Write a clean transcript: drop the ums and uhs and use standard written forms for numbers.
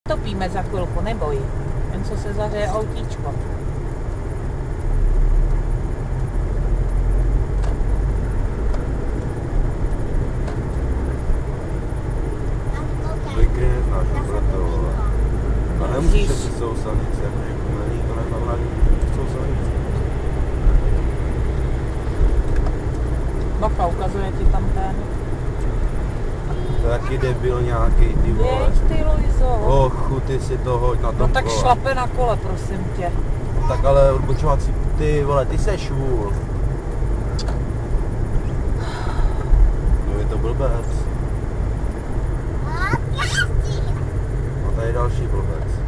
Topíme za chvilku, neboj. Jen co se zahřeje autíčko. Likry neznáš, bratovo. A nemusíš jít přes celou silnici, jakože kumelí, to neznamená, že přes celou silnici. Bacha, ukazuje ti tam ten. To je taky debil nějaký, ty vole. Jeď ty, Luizo. Ochu, ty si to hoď na tom No tak kole. šlape na kole, prosím tě. No tak ale odbočovací, ty vole, ty seš vůl. No je to blbec. A tady je další blbec.